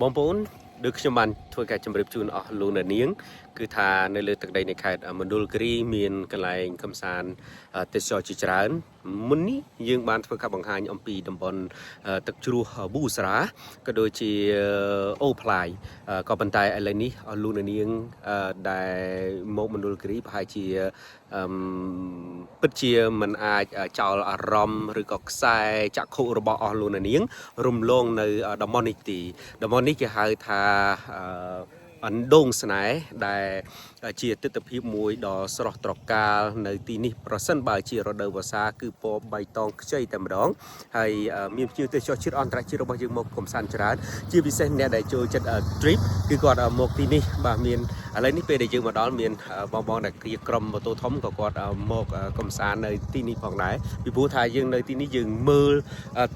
บองปูนดึกชั่วมันทั่วการจำเริบจูนออกลูนาเนียงคือทาในเลือดตักใดในขายมันดูลกรีมีนกลายคำสารเตชจิจารมุนนี้ยังบานทั่วการบังหารอมปีดำบลตักจูบูสระก็โดยที่โอพลายก็บรรทายอะไรนี้ลูนาเนียงได้โมมันดูลกรีพายที่ปัจจัยมันอาจเจ้าอารมณ์หรือก็ใส่จากโคระบอลูนาเนียงรุมลงในดมอนิตีดมอนิกหายทาอันดงสนายได้เชียติดพิบมวยดอสระตรกาในที่นี้ประสันบายเชียรเดวภาษาคือพอใบตองใช้แต่มาดองให้มีชื่อเตชชิดอันตรายชิดរបស់យើងមកកំសាន្តច្រើនជាពិសេសអ្នកដែលចូលចិត្ត trip គឺគាត់មកទីនេះបាទមានឥឡូវនេះពេលដែលយើងមកដល់មានបងដែលគ្រាក្រុមម៉ូតូធំក៏គាត់មកកំសាន្តនៅទីនេះផងដែរពីព្រោះថាយើងនៅទីនេះយើងមើល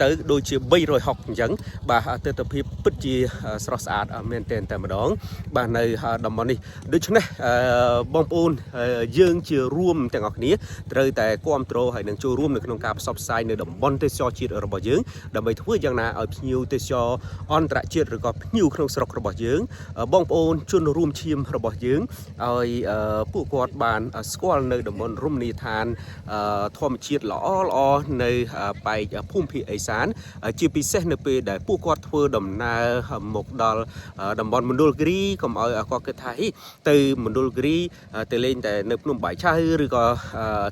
ទៅដូចជា360អញ្ចឹងបាទទិដ្ឋភាពពិតជាស្រស់ស្អាតមែនទែនតែម្ដងបាទនៅតំបន់នេះដូច្នេះបងប្អូនយើងជារួមទាំងអស់គ្នាត្រូវតែគ្រប់គ្រងហើយនឹងចូលរួមនៅក្នុងការផ្សព្វផ្សាយនៅតំបន់ទេសចរជាតិរបស់យើងដើម្បីធ្វើយ៉ាងណាឲ្យភ្ញៀវទេសចរអន្តរជាតិឬក៏ភ្ញៀវក្នុងស្រុករបស់យើងបងប្អូនជនរួមឈាមរបស់យើងឲ្យពួកគាត់បានស្គាល់នៅតំបន់រមណីយដ្ឋានធម្មជាតិល្អនៅបែកភូមិភាគឦសានជាពិសេសនៅពេលដែលពួកគាត់ធ្វើដំណើរមកដល់តំបន់មណ្ឌលគិរីកុំឲ្យគាត់គិតថាទៅមណ្ឌលគិរីទៅលេងតែនៅភ្នំបាយឆៅឬក៏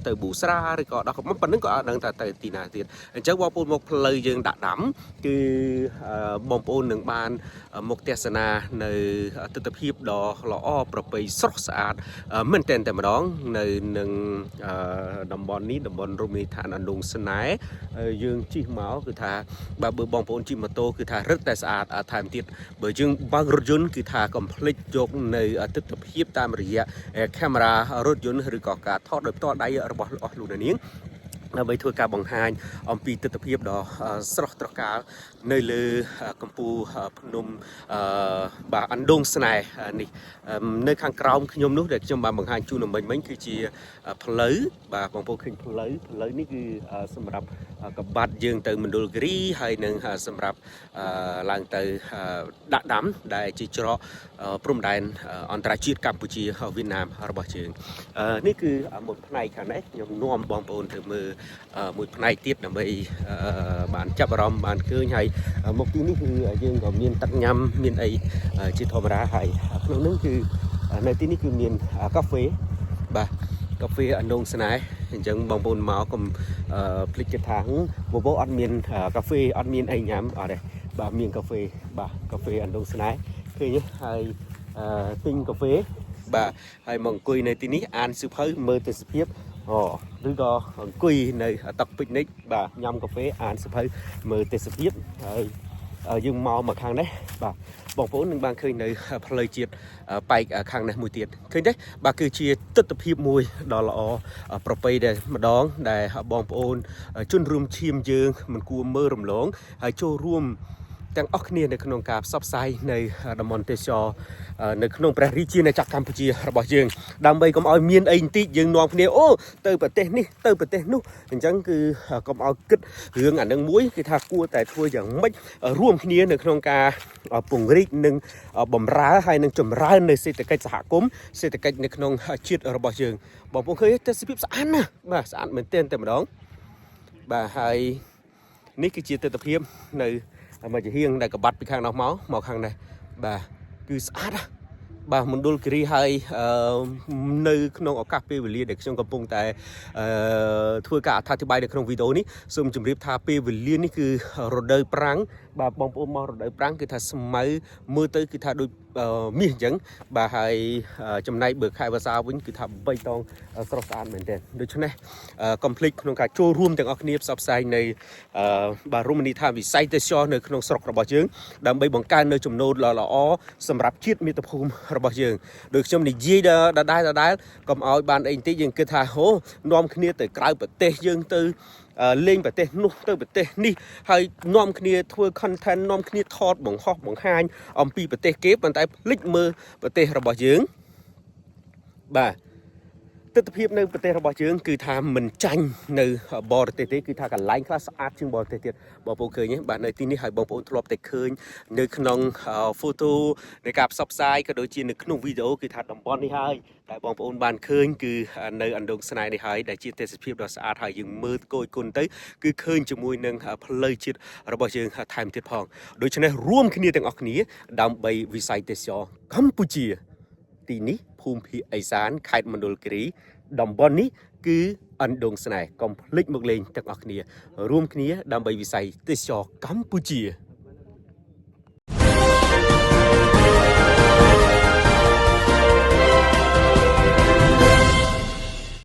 ទៅប៊ូស្រាឬក៏ដល់ប៉ុណ្្នឹងក៏អត់ដឹងថាទៅទីណាទៀតអញ្ចឹងបងប្អូនមកផ្លូវយើងដាក់ដាំគឺបងប្អូននឹងបានមកទស្សនានៅទិដ្ឋភាពដ៏ល្អប្រពៃស្រស់ស្អាតមែនតែម្ដងនៅនឹងតំបន់នេះតំបន់រមណីយដ្ឋានអណ្ដូងស្នេហ៍យើងជិះមកគឺថាបើបងប្អូនជិះម៉ូតូគឺថារឹតតែស្អាតថែមទៀតបើយើងបើករថយន្តគឺថាកុំភ្លេចយកនៅទិដ្ឋភាពតាមរយៈកាមេរ៉ារថយន្តឬក៏ការថតដោយផ្ទាល់ដៃរបស់អស់លោកនាងដើម្បីធ្វើការបង្ហាញអំពីទិដ្ឋភាពដ៏ស្រស់ត្រកាលនៅលើកំពូលភ្នំបាទអណ្ដូងស្នេហ៍នេះនៅខាងក្រោមខ្ញុំនោះដែលខ្ញុំបានបង្ហាញជូនមិញគឺជាផ្លូវបាទបងប្អូនឃើញផ្លូវនេះគឺសម្រាប់កបាត់យើងទៅមណ្ឌលគិរីហើយនឹងសម្រាប់ឡើងទៅដាក់ដាំដែលជាច្រកព្រំដែនអន្តរជាតិកម្ពុជាវៀតណាមរបស់យើងនេះគឺមួយផ្នែកខាងនេះខ្ញុំនាំបងប្អូនទៅមើលមួយផ្នែកទៀតដើម្បីបានចាប់អារម្មណ៍បានឃើញហើយមកទីនេះគឺយើងក៏មានទឹកញ៉ាំមានអីជាធម្មតាហើយក្នុងនោះគឺនៅទីនេះគឺមានកាហ្វេបាទកាហ្វេអណ្ដូងស្នេហ៍អញ្ចឹងបងប្អូនមកកុំភ្លេចគិតថាបបោអត់មានកាហ្វេអត់មានអីញ៉ាំអត់ទេបាទមានកាហ្វេបាទកាហ្វេអណ្ដូងស្នេហ៍ឃើញទេហើយទិញកាហ្វេបាទហើយមកអង្គុយនៅទីនេះអានសៀវភៅមើលទេសភាពឬក៏អង្គុយនៅតុពិកនិចបាទញ៉ាំកាហ្វេអានសៀវភៅមើលទេសភាពហើយយើងមកខាងនេះបាទបងប្អូននឹងបានឃើញនៅផ្លូវជាតិបែកខាងនេះមួយទៀតឃើញទេបាទគឺជាទិដ្ឋភាពមួយដ៏ល្អប្រពៃដែលម្ដងដែលបងប្អូនជនរួមឈាមយើងមិនគួរមើលរំលងហើយចូលរួមទាំងអស់គ្នានៅក្នុងការផ្សព្វផ្សាយនៅតំបន់ទេសចរនៅក្នុងព្រះរាជាណាចក្រកម្ពុជារបស់យើងដើម្បីកុំឲ្យមានអីបន្តិចយើងនាំគ្នាទៅប្រទេសនេះទៅប្រទេសនោះអញ្ចឹងគឺកុំឲ្យគិតរឿងអានឹងមួយគឺថាគួរតែធ្វើយ៉ាងម៉េចរួមគ្នានៅក្នុងការពង្រីកនិងបំរើហើយនឹងចម្រើននៅសេដ្ឋកិច្ចសហគមន៍សេដ្ឋកិច្ចនៅក្នុងជាតិរបស់យើងបងប្អូនឃើញទេសភាពស្អាតណាស់បាទស្អាតមែនទែនតែម្ដងបាទហើយនេះគឺជាទិដ្ឋភាពនៅមកជាហៀងដែលកបាត់ពីខាងនោះមកខាងនេះបាទគឺស្អាតបាទមណ្ឌលគិរីហើយនៅក្នុងឱកាសពេលវេលាដែលខ្ញុំកំពុងតែធ្វើការអត្ថាធិប្បាយនៅក្នុងវីដេអូនេះសូមជម្រាបថាពេលវេលានេះគឺរដូវប្រាំងបាទបងប្អូនមករដូវប្រាំងគឺថាស្មៅមើលទៅគឺថាដូចមាសអញ្ចឹងបាទហើយចំណែកបើខែវស្សាវិញគឺថាបៃតងស្រស់ស្អាតមែនទែនដូច្នេះកុំភ្លេចក្នុងការចូលរួមទាំងអស់គ្នាផ្សព្វផ្សាយនៅបាទរមណីយដ្ឋានវិស័យទេសចរនៅក្នុងស្រុករបស់យើងដើម្បីបង្កើននៅចំណូលល្អសម្រាប់ជាតិមាតុភូមិរបស់យើងដោយខ្ញុំនិយាយដដែលកុំឲ្យបានអីបន្តិចយើងគិតថានាំគ្នាទៅក្រៅប្រទេសយើងទៅលេងប្រទេសនោះទៅប្រទេសនេះហើយនាំគ្នាធ្វើ content នាំគ្នាថតបង្ហោះបង្ហាញអំពីប្រទេសគេប៉ុន្តែភ្លេចមើលប្រទេសរបស់យើងបាទ ទស្សនភាពនៅប្រទេសរបស់យើងគឺថាមិនចាញ់នៅបរទេសទេគឺថាកន្លែងខ្លះស្អាតជាងបរទេសទៀតបងប្អូនឃើញទេបាទនៅទីនេះហើយបងប្អូនធ្លាប់តែឃើញនៅក្នុង photo នៃការផ្សព្វផ្សាយក៏ដូចជានៅក្នុងវីដេអូគឺថាតំបន់នេះហើយតែបងប្អូនបានឃើញគឺនៅអណ្ដូងស្នេហ៍នេះហើយដែលជាទេសភាពដ៏ស្អាតហើយយើងមើលគយគុណទៅគឺឃើញជាមួយនឹងផ្លូវជាតិរបស់យើងថែមទៀតផងដូច្នេះរួមគ្នាទាំងអស់គ្នាដើម្បីវិស័យទេសចរកម្ពុជាទីនេះភូមិភាគឦសានខេត្តមណ្ឌលគិរីតំបន់នេះគឺអណ្ដូងស្នេហ៍កុំភ្លេចមកលេងទាំងអស់គ្នារួមគ្នាដើម្បីវិស័យទេសចរកម្ពុជា